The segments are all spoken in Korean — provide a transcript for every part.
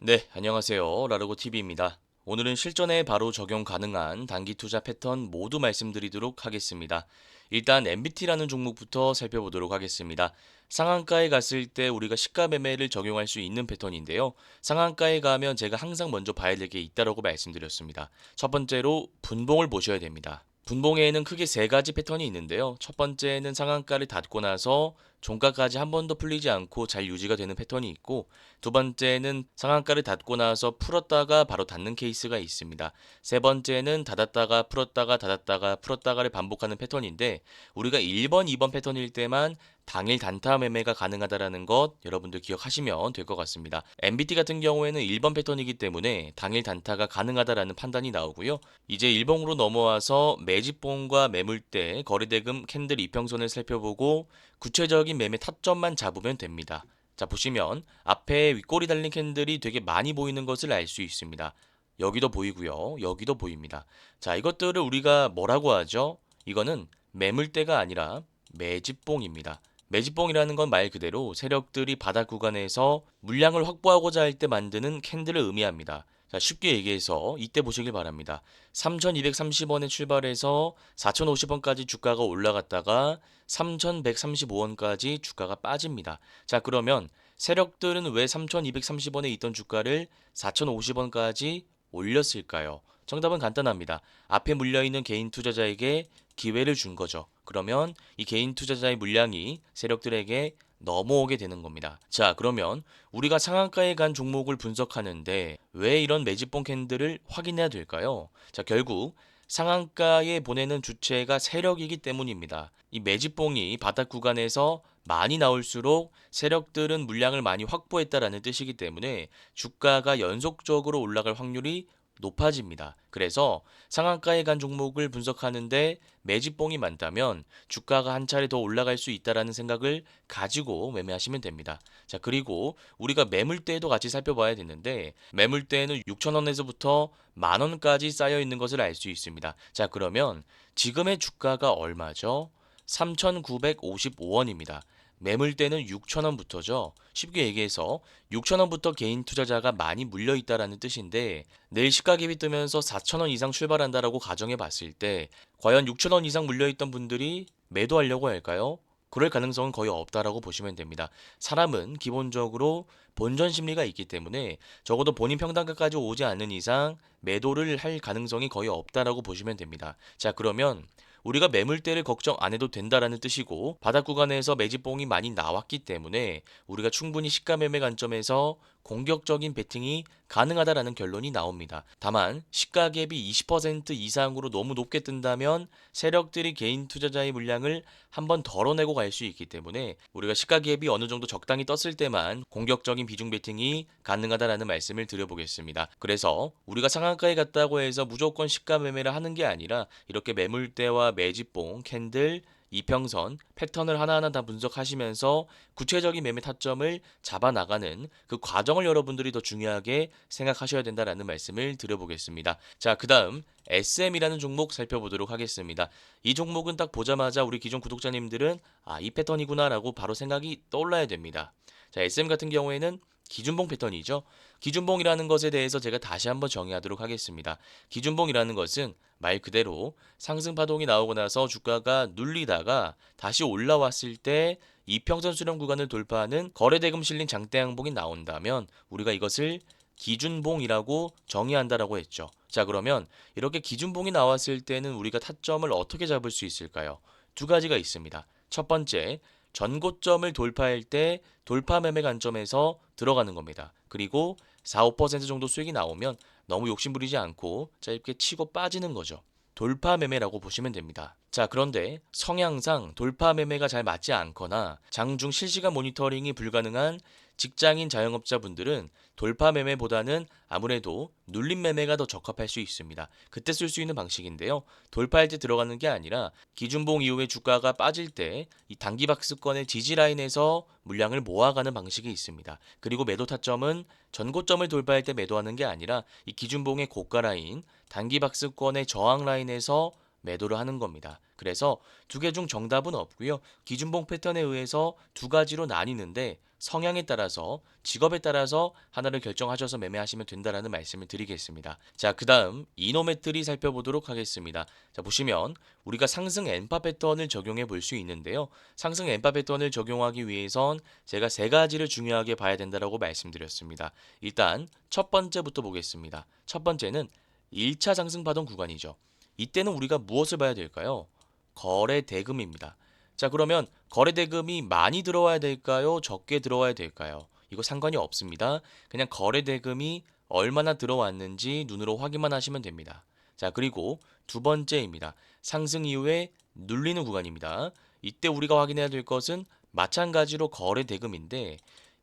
네, 안녕하세요. 라르고 TV입니다. 오늘은 실전에 바로 적용 가능한 단기 투자 패턴 모두 말씀드리도록 하겠습니다. 일단 MBT라는 종목부터 살펴보도록 하겠습니다. 상한가에 갔을 때 우리가 시가 매매를 적용할 수 있는 패턴인데요. 상한가에 가면 제가 항상 먼저 봐야 될 게 있다라고 말씀드렸습니다. 첫 번째로 분봉을 보셔야 됩니다. 분봉에는 크게 세 가지 패턴이 있는데요. 첫 번째는 상한가를 닫고 나서 종가까지 한 번도 풀리지 않고 잘 유지가 되는 패턴이 있고, 두 번째는 상한가를 닫고 나서 풀었다가 바로 닫는 케이스가 있습니다. 세 번째는 닫았다가 풀었다가 닫았다가 풀었다가를 반복하는 패턴인데, 우리가 1번, 2번 패턴일 때만 당일 단타 매매가 가능하다라는 것 여러분들 기억하시면 될 것 같습니다. MBT 같은 경우에는 1번 패턴이기 때문에 당일 단타가 가능하다라는 판단이 나오고요. 이제 일봉으로 넘어와서 매집봉과 매물대, 거래대금, 캔들 이평선을 살펴보고 구체적인 매매 타점만 잡으면 됩니다. 자, 보시면 앞에 윗꼬리 달린 캔들이 되게 많이 보이는 것을 알 수 있습니다. 여기도 보이고요. 여기도 보입니다. 자, 이것들을 우리가 뭐라고 하죠? 이거는 매물대가 아니라 매집봉입니다. 매집봉이라는 건 말 그대로 세력들이 바닥 구간에서 물량을 확보하고자 할 때 만드는 캔들을 의미합니다. 자, 쉽게 얘기해서 이때 보시길 바랍니다. 3,230원에 출발해서 4,050원까지 주가가 올라갔다가 3,135원까지 주가가 빠집니다. 자, 그러면 세력들은 왜 3,230원에 있던 주가를 4,050원까지 올렸을까요? 정답은 간단합니다. 앞에 물려있는 개인 투자자에게 기회를 준 거죠. 그러면 이 개인 투자자의 물량이 세력들에게 넘어오게 되는 겁니다. 자, 그러면 우리가 상한가에 간 종목을 분석하는데 왜 이런 매집봉 캔들을 확인해야 될까요? 자, 결국 상한가에 보내는 주체가 세력이기 때문입니다. 이 매집봉이 바닥 구간에서 많이 나올수록 세력들은 물량을 많이 확보했다라는 뜻이기 때문에 주가가 연속적으로 올라갈 확률이 높아집니다. 그래서 상한가에 간 종목을 분석하는데 매집봉이 많다면 주가가 한 차례 더 올라갈 수 있다라는 생각을 가지고 매매하시면 됩니다. 자, 그리고 우리가 매물대도 같이 살펴봐야 되는데 매물대는 6,000원에서부터 만 원까지 쌓여 있는 것을 알 수 있습니다. 자, 그러면 지금의 주가가 얼마죠? 3,955원입니다. 매물대는 6,000원부터죠. 쉽게 얘기해서 6,000원부터 개인 투자자가 많이 물려 있다라는 뜻인데 내일 시가갭이 뜨면서 4,000원 이상 출발한다라고 가정해 봤을 때 과연 6,000원 이상 물려 있던 분들이 매도하려고 할까요? 그럴 가능성은 거의 없다라고 보시면 됩니다. 사람은 기본적으로 본전 심리가 있기 때문에 적어도 본인 평단가까지 오지 않는 이상 매도를 할 가능성이 거의 없다라고 보시면 됩니다. 자, 그러면 우리가 매물대를 걱정 안 해도 된다라는 뜻이고 바닥 구간에서 매집봉이 많이 나왔기 때문에 우리가 충분히 시가 매매 관점에서 공격적인 베팅이 가능하다라는 결론이 나옵니다. 다만 시가 갭이 20% 이상으로 너무 높게 뜬다면 세력들이 개인 투자자의 물량을 한번 덜어내고 갈 수 있기 때문에 우리가 시가 갭이 어느 정도 적당히 떴을 때만 공격적인 비중 베팅이 가능하다라는 말씀을 드려보겠습니다. 그래서 우리가 상한가에 갔다고 해서 무조건 시가 매매를 하는 게 아니라 이렇게 매물대와 매집봉, 캔들, 이평선, 패턴을 하나하나 다 분석하시면서 구체적인 매매 타점을 잡아 나가는 그 과정을 여러분들이 더 중요하게 생각하셔야 된다라는 말씀을 드려보겠습니다. 자, 그다음 SM이라는 종목 살펴보도록 하겠습니다. 이 종목은 딱 보자마자 우리 기존 구독자님들은 이 패턴이구나라고 바로 생각이 떠올라야 됩니다. 자, SM 같은 경우에는 기준봉 패턴이죠. 기준봉이라는 것에 대해서 제가 다시 한번 정의하도록 하겠습니다. 기준봉이라는 것은 말 그대로 상승 파동이 나오고 나서 주가가 눌리다가 다시 올라왔을 때 이평선 수렴 구간을 돌파하는 거래대금 실린 장대 양봉이 나온다면 우리가 이것을 기준봉이라고 정의한다라고 했죠. 자, 그러면 이렇게 기준봉이 나왔을 때는 우리가 타점을 어떻게 잡을 수 있을까요? 두 가지가 있습니다. 첫 번째, 전고점을 돌파할 때 돌파 매매 관점에서 들어가는 겁니다. 그리고 4, 5% 정도 수익이 나오면 너무 욕심부리지 않고 짧게 치고 빠지는 거죠. 돌파 매매라고 보시면 됩니다. 자, 그런데 성향상 돌파 매매가 잘 맞지 않거나 장중 실시간 모니터링이 불가능한 직장인 자영업자분들은 돌파 매매보다는 아무래도 눌림 매매가 더 적합할 수 있습니다. 그때 쓸 수 있는 방식인데요. 돌파할 때 들어가는 게 아니라 기준봉 이후에 주가가 빠질 때 이 단기 박스권의 지지 라인에서 물량을 모아가는 방식이 있습니다. 그리고 매도 타점은 전고점을 돌파할 때 매도하는 게 아니라 이 기준봉의 고가 라인, 단기 박스권의 저항 라인에서 매도를 하는 겁니다. 그래서 두 개 중 정답은 없고요. 기준봉 패턴에 의해서 두 가지로 나뉘는데 성향에 따라서 직업에 따라서 하나를 결정하셔서 매매하시면 된다라는 말씀을 드리겠습니다. 자, 그다음 이노매트리 살펴보도록 하겠습니다. 자, 보시면 우리가 상승 엔파 패턴을 적용해 볼 수 있는데요. 상승 엔파 패턴을 적용하기 위해선 제가 세 가지를 중요하게 봐야 된다라고 말씀드렸습니다. 일단 첫 번째부터 보겠습니다. 첫 번째는 1차 상승 파동 구간이죠. 이때는 우리가 무엇을 봐야 될까요? 거래 대금입니다. 자, 그러면 거래 대금이 많이 들어와야 될까요? 적게 들어와야 될까요? 이거 상관이 없습니다. 그냥 거래 대금이 얼마나 들어왔는지 눈으로 확인만 하시면 됩니다. 자, 그리고 두 번째입니다. 상승 이후에 눌리는 구간입니다. 이때 우리가 확인해야 될 것은 마찬가지로 거래 대금인데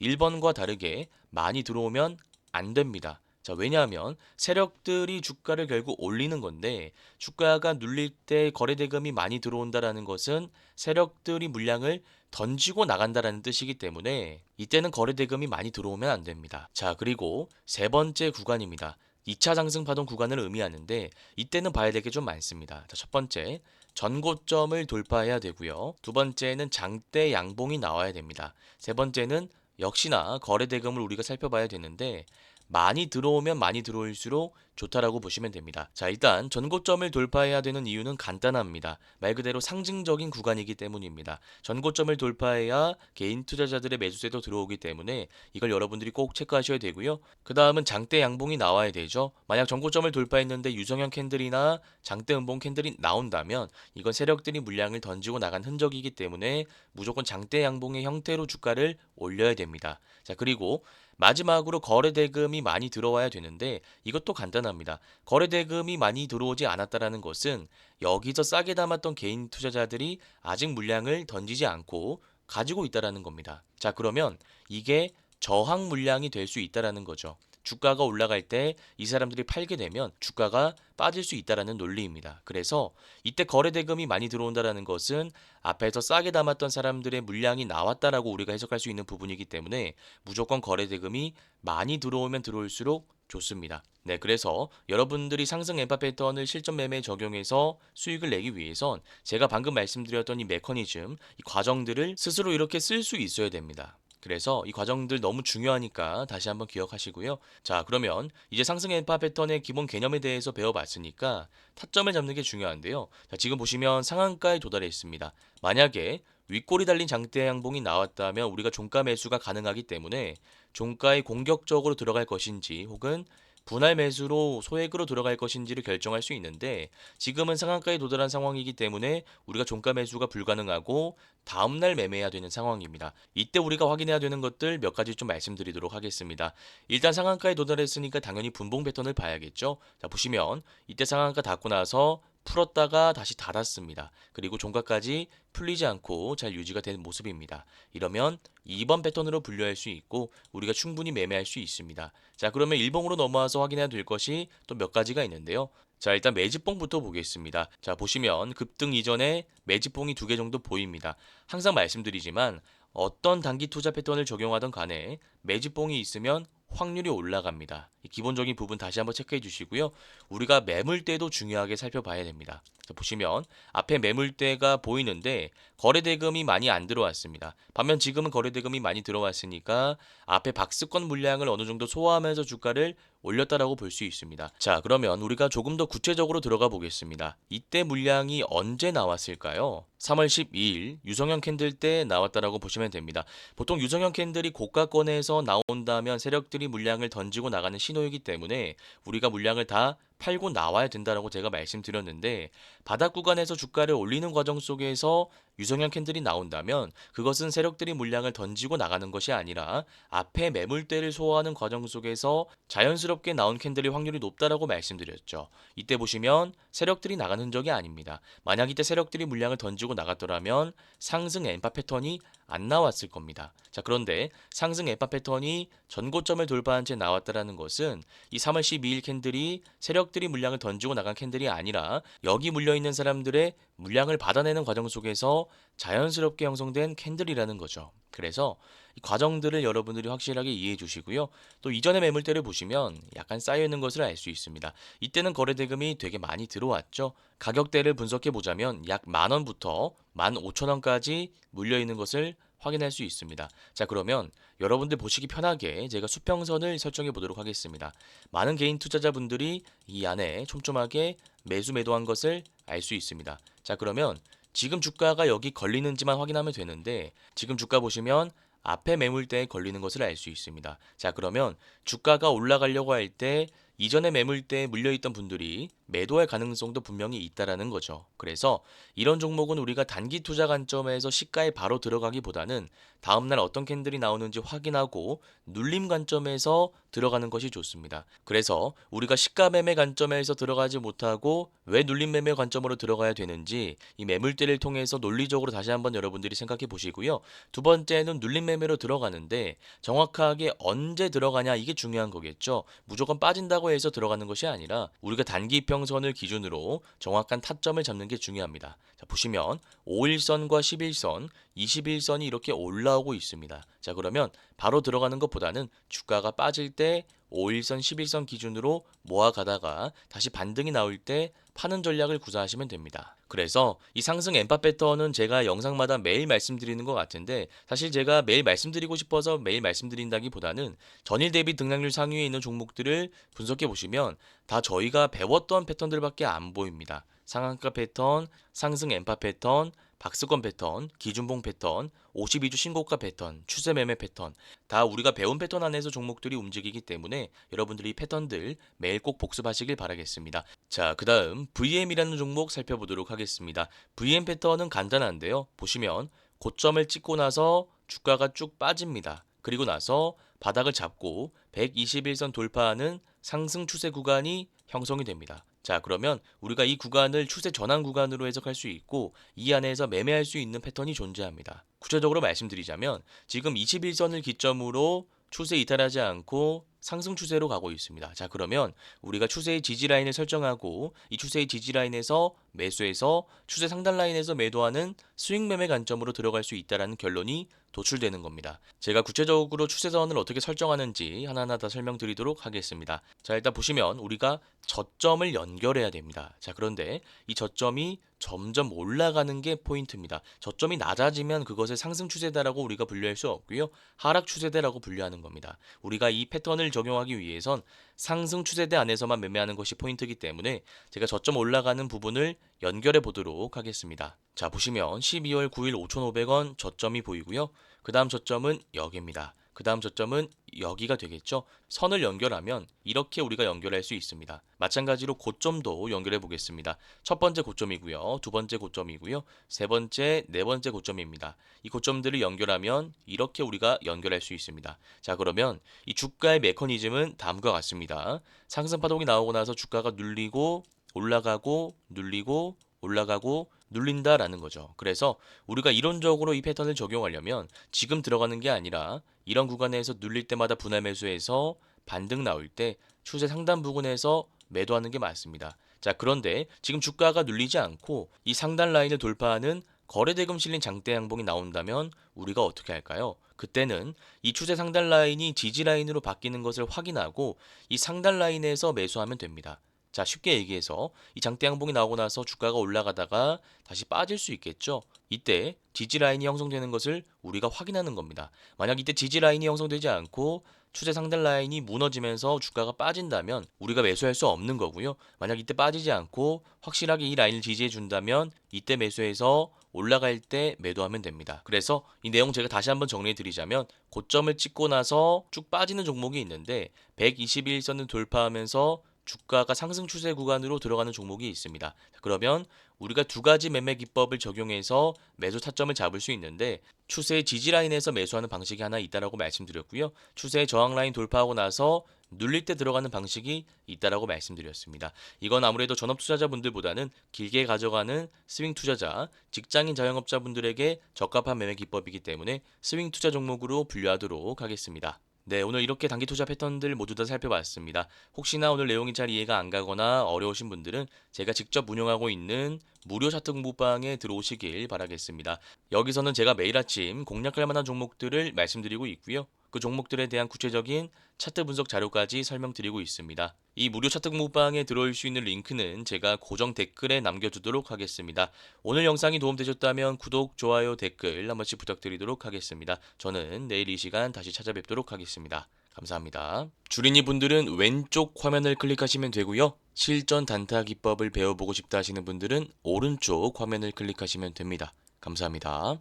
1번과 다르게 많이 들어오면 안 됩니다. 자, 왜냐하면 세력들이 주가를 결국 올리는 건데 주가가 눌릴 때 거래 대금이 많이 들어온다라는 것은 세력들이 물량을 던지고 나간다라는 뜻이기 때문에 이때는 거래 대금이 많이 들어오면 안 됩니다. 자, 그리고 세 번째 구간입니다. 2차 상승 파동 구간을 의미하는데 이때는 봐야 될 게 좀 많습니다. 자, 첫 번째, 전고점을 돌파해야 되고요. 두 번째는 장대 양봉이 나와야 됩니다. 세 번째는 역시나 거래 대금을 우리가 살펴봐야 되는데 많이 들어오면 많이 들어올수록 좋다라고 보시면 됩니다. 자, 일단 전고점을 돌파해야 되는 이유는 간단합니다. 말 그대로 상징적인 구간이기 때문입니다. 전고점을 돌파해야 개인 투자자들의 매수세도 들어오기 때문에 이걸 여러분들이 꼭 체크하셔야 되고요. 그 다음은 장대 양봉이 나와야 되죠. 만약 전고점을 돌파했는데 유성형 캔들이나 장대 음봉 캔들이 나온다면 이건 세력들이 물량을 던지고 나간 흔적이기 때문에 무조건 장대 양봉의 형태로 주가를 올려야 됩니다. 자, 그리고 마지막으로 거래 대금이 많이 들어와야 되는데 이것도 간단합니다. 거래 대금이 많이 들어오지 않았다라는 것은 여기서 싸게 담았던 개인 투자자들이 아직 물량을 던지지 않고 가지고 있다라는 겁니다. 자, 그러면 이게 저항 물량이 될 수 있다라는 거죠. 주가가 올라갈 때 이 사람들이 팔게 되면 주가가 빠질 수 있다라는 논리입니다. 그래서 이때 거래 대금이 많이 들어온다라는 것은 앞에서 싸게 담았던 사람들의 물량이 나왔다라고 우리가 해석할 수 있는 부분이기 때문에 무조건 거래 대금이 많이 들어오면 들어올수록 좋습니다. 네, 그래서 여러분들이 상승 엔파 패턴을 실전 매매에 적용해서 수익을 내기 위해선 제가 방금 말씀드렸던 이 메커니즘, 이 과정들을 스스로 이렇게 쓸 수 있어야 됩니다. 그래서 이 과정들 너무 중요하니까 다시 한번 기억하시고요. 자, 그러면 이제 상승 엔파 패턴의 기본 개념에 대해서 배워봤으니까 타점을 잡는 게 중요한데요. 자, 지금 보시면 상한가에 도달해 있습니다. 만약에 윗골이 달린 장대 양봉이 나왔다면 우리가 종가 매수가 가능하기 때문에 종가에 공격적으로 들어갈 것인지 혹은 분할 매수로 소액으로 들어갈 것인지를 결정할 수 있는데 지금은 상한가에 도달한 상황이기 때문에 우리가 종가 매수가 불가능하고 다음날 매매해야 되는 상황입니다. 이때 우리가 확인해야 되는 것들 몇 가지 좀 말씀드리도록 하겠습니다. 일단 상한가에 도달했으니까 당연히 분봉 패턴을 봐야겠죠. 자, 보시면 이때 상한가 닫고 나서 풀었다가 다시 닫았습니다. 그리고 종가까지 풀리지 않고 잘 유지가 된 모습입니다. 이러면 2번 패턴으로 분류할 수 있고 우리가 충분히 매매할 수 있습니다. 자, 그러면 1봉으로 넘어와서 확인해야 될 것이 또 몇 가지가 있는데요. 자, 일단 매집봉부터 보겠습니다. 자, 보시면 급등 이전에 매집봉이 두 개 정도 보입니다. 항상 말씀드리지만 어떤 단기 투자 패턴을 적용하던 간에 매집봉이 있으면 확률이 올라갑니다. 이 기본적인 부분 다시 한번 체크해 주시고요. 우리가 매물대도 중요하게 살펴봐야 됩니다. 자, 보시면 앞에 매물대가 보이는데 거래대금이 많이 안 들어왔습니다. 반면 지금은 거래대금이 많이 들어왔으니까 앞에 박스권 물량을 어느 정도 소화하면서 주가를 올렸다라고 볼 수 있습니다. 자, 그러면 우리가 조금 더 구체적으로 들어가 보겠습니다. 이때 물량이 언제 나왔을까요? 3월 12일 유성형 캔들 때 나왔다라고 보시면 됩니다. 보통 유성형 캔들이 고가권에서 나온다면 세력들이 물량을 던지고 나가는 신호이기 때문에 우리가 물량을 다 팔고 나와야 된다라고 제가 말씀드렸는데 바닥 구간에서 주가를 올리는 과정 속에서 유성형 캔들이 나온다면 그것은 세력들이 물량을 던지고 나가는 것이 아니라 앞에 매물대를 소화하는 과정 속에서 자연스럽게 나온 캔들의 확률이 높다라고 말씀드렸죠. 이때 보시면 세력들이 나간 흔적이 아닙니다. 만약 이때 세력들이 물량을 던지고 나갔더라면 상승 엔파 패턴이 안 나왔을 겁니다. 자, 그런데 상승 엔파 패턴이 전고점을 돌파한 채 나왔다라는 것은 이 3월 12일 캔들이 세력들이 물량을 던지고 나간 캔들이 아니라 여기 물려있는 사람들의 물량을 받아내는 과정 속에서 자연스럽게 형성된 캔들이라는 거죠. 그래서 이 과정들을 여러분들이 확실하게 이해해 주시고요. 또 이전의 매물대를 보시면 약간 쌓여있는 것을 알 수 있습니다. 이때는 거래대금이 되게 많이 들어왔죠. 가격대를 분석해 보자면 약 10,000원부터 15,000원까지 물려있는 것을 확인할 수 있습니다. 자, 그러면 여러분들 보시기 편하게 제가 수평선을 설정해 보도록 하겠습니다. 많은 개인 투자자분들이 이 안에 촘촘하게 매수 매도한 것을 알 수 있습니다. 자, 그러면 지금 주가가 여기 걸리는지만 확인하면 되는데 지금 주가 보시면 앞에 매물대에 걸리는 것을 알 수 있습니다. 자, 그러면 주가가 올라가려고 할 때 이전에 매물대에 물려있던 분들이 매도할 가능성도 분명히 있다라는 거죠. 그래서 이런 종목은 우리가 단기 투자 관점에서 시가에 바로 들어가기보다는 다음날 어떤 캔들이 나오는지 확인하고 눌림 관점에서 들어가는 것이 좋습니다. 그래서 우리가 시가 매매 관점에서 들어가지 못하고 왜 눌림 매매 관점으로 들어가야 되는지 이 매물대를 통해서 논리적으로 다시 한번 여러분들이 생각해 보시고요. 두 번째는 눌림 매매로 들어가는데 정확하게 언제 들어가냐 이게 중요한 거겠죠. 무조건 빠진다고 해서 들어가는 것이 아니라 우리가 단기 평선을 기준으로 정확한 타점을 잡는 게 중요합니다. 자, 보시면 5일선과 11선, 21선이 이렇게 올라오고 있습니다. 자, 그러면 바로 들어가는 것보다는 주가가 빠질 때 5일선, 11선 기준으로 모아가다가 다시 반등이 나올 때 파는 전략을 구사하시면 됩니다. 그래서 이 상승 엠파 패턴은 제가 영상마다 매일 말씀드리는 것 같은데 사실 제가 매일 말씀드리고 싶어서 매일 말씀드린다기보다는 전일 대비 등락률 상위에 있는 종목들을 분석해 보시면 다 저희가 배웠던 패턴들밖에 안 보입니다. 상한가 패턴, 상승 엠파 패턴, 박스권 패턴, 기준봉 패턴, 52주 신고가 패턴, 추세 매매 패턴 다 우리가 배운 패턴 안에서 종목들이 움직이기 때문에 여러분들이 이 패턴들 매일 꼭 복습하시길 바라겠습니다. 자, 그 다음 VM이라는 종목 살펴보도록 하겠습니다. VM 패턴은 간단한데요. 보시면 고점을 찍고 나서 주가가 쭉 빠집니다. 그리고 나서 바닥을 잡고 121선 돌파하는 상승 추세 구간이 형성이 됩니다. 자, 그러면 우리가 이 구간을 추세 전환 구간으로 해석할 수 있고 이 안에서 매매할 수 있는 패턴이 존재합니다. 구체적으로 말씀드리자면 지금 21선을 기점으로 추세 이탈하지 않고 상승 추세로 가고 있습니다. 자, 그러면 우리가 추세의 지지 라인을 설정하고 이 추세의 지지 라인에서 매수해서 추세 상단 라인에서 매도하는 스윙 매매 관점으로 들어갈 수 있다라는 결론이 도출되는 겁니다. 제가 구체적으로 추세선을 어떻게 설정하는지 하나하나 다 설명드리도록 하겠습니다. 자, 일단 보시면 우리가 저점을 연결해야 됩니다. 자, 그런데 이 저점이 점점 올라가는 게 포인트입니다. 저점이 낮아지면 그것을 상승 추세다라고 우리가 분류할 수 없고요. 하락 추세대라고 분류하는 겁니다. 우리가 이 패턴을 적용하기 위해선 상승 추세대 안에서만 매매하는 것이 포인트이기 때문에 제가 저점 올라가는 부분을 연결해 보도록 하겠습니다. 자, 보시면 12월 9일 5,500원 저점이 보이고요. 그 다음 저점은 여기입니다. 그 다음 저점은 여기가 되겠죠. 선을 연결하면 이렇게 우리가 연결할 수 있습니다. 마찬가지로 고점도 연결해 보겠습니다. 첫 번째 고점이고요. 두 번째 고점이고요. 세 번째, 네 번째 고점입니다. 이 고점들을 연결하면 이렇게 우리가 연결할 수 있습니다. 자, 그러면 이 주가의 메커니즘은 다음과 같습니다. 상승 파동이 나오고 나서 주가가 눌리고 올라가고 눌리고 올라가고 눌린다라는 거죠. 그래서 우리가 이론적으로 이 패턴을 적용하려면 지금 들어가는 게 아니라 이런 구간에서 눌릴 때마다 분할 매수해서 반등 나올 때 추세 상단 부근에서 매도하는 게 맞습니다. 자, 그런데 지금 주가가 눌리지 않고 이 상단 라인을 돌파하는 거래대금 실린 장대 양봉이 나온다면 우리가 어떻게 할까요? 그때는 이 추세 상단 라인이 지지 라인으로 바뀌는 것을 확인하고 이 상단 라인에서 매수하면 됩니다. 자, 쉽게 얘기해서 이 장대 양봉이 나오고 나서 주가가 올라가다가 다시 빠질 수 있겠죠. 이때 지지 라인이 형성되는 것을 우리가 확인하는 겁니다. 만약 이때 지지 라인이 형성되지 않고 추세 상단 라인이 무너지면서 주가가 빠진다면 우리가 매수할 수 없는 거고요. 만약 이때 빠지지 않고 확실하게 이 라인을 지지해 준다면 이때 매수해서 올라갈 때 매도하면 됩니다. 그래서 이 내용 제가 다시 한번 정리해 드리자면 고점을 찍고 나서 쭉 빠지는 종목이 있는데 121선을 돌파하면서 주가가 상승 추세 구간으로 들어가는 종목이 있습니다. 그러면 우리가 두 가지 매매 기법을 적용해서 매수 타점을 잡을 수 있는데 추세의 지지 라인에서 매수하는 방식이 하나 있다라고 말씀드렸고요. 추세의 저항 라인 돌파하고 나서 눌릴 때 들어가는 방식이 있다라고 말씀드렸습니다. 이건 아무래도 전업 투자자분들보다는 길게 가져가는 스윙 투자자, 직장인 자영업자분들에게 적합한 매매 기법이기 때문에 스윙 투자 종목으로 분류하도록 하겠습니다. 네, 오늘 이렇게 단기 투자 패턴들 모두 다 살펴봤습니다. 혹시나 오늘 내용이 잘 이해가 안 가거나 어려우신 분들은 제가 직접 운영하고 있는 무료 차트 공부방에 들어오시길 바라겠습니다. 여기서는 제가 매일 아침 공략할 만한 종목들을 말씀드리고 있고요. 그 종목들에 대한 구체적인 차트 분석 자료까지 설명드리고 있습니다. 이 무료 차트 공부방에 들어올 수 있는 링크는 제가 고정 댓글에 남겨두도록 하겠습니다. 오늘 영상이 도움되셨다면 구독, 좋아요, 댓글 한 번씩 부탁드리도록 하겠습니다. 저는 내일 이 시간 다시 찾아뵙도록 하겠습니다. 감사합니다. 주린이 분들은 왼쪽 화면을 클릭하시면 되고요. 실전 단타 기법을 배워보고 싶다 하시는 분들은 오른쪽 화면을 클릭하시면 됩니다. 감사합니다.